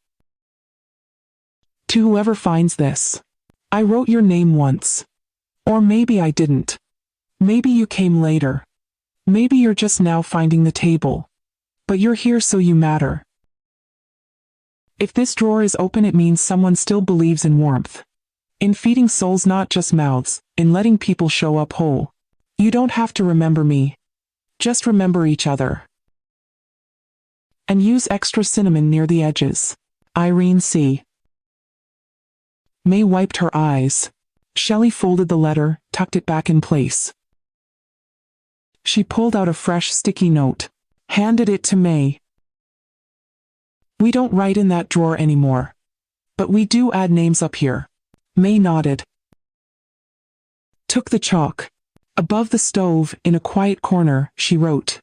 To whoever finds this. I wrote your name once. Or maybe I didn't. Maybe you came later. Maybe you're just now finding the table. But you're here, so you matter. If this drawer is open, it means someone still believes in warmth. In feeding souls, not just mouths, in letting people show up whole. You don't have to remember me. Just remember each other. And use extra cinnamon near the edges. Irene C. May wiped her eyes. Shelley folded the letter, tucked it back in place. She pulled out a fresh sticky note. Handed it to May. We don't write in that drawer anymore. But we do add names up here. May nodded. Took the chalk. Above the stove, in a quiet corner, she wrote.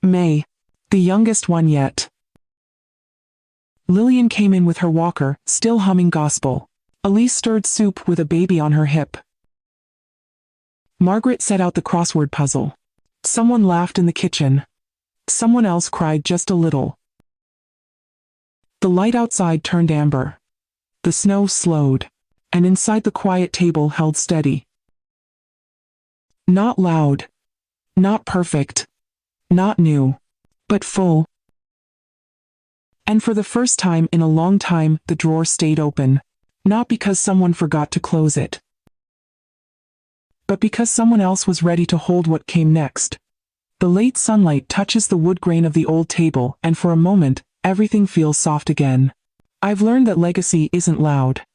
May. The youngest one yet. Lillian came in with her walker, still humming gospel. Elise stirred soup with a baby on her hip. Margaret set out the crossword puzzle. Someone laughed in the kitchen. Someone else cried just a little. The light outside turned amber. The snow slowed, and inside the quiet table held steady. Not loud. Not perfect. Not new. But full. And for the first time in a long time, the drawer stayed open. Not because someone forgot to close it. But because someone else was ready to hold what came next. The late sunlight touches the wood grain of the old table, and for a moment, everything feels soft again. I've learned that legacy isn't loud.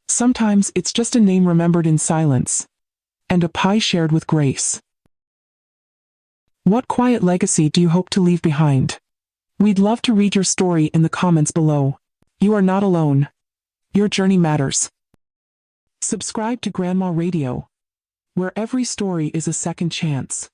Sometimes it's just a name remembered in silence. And a pie shared with grace. What quiet legacy do you hope to leave behind? We'd love to read your story in the comments below. You are not alone. Your journey matters. Subscribe to Grandma Radio, where every story is a second chance.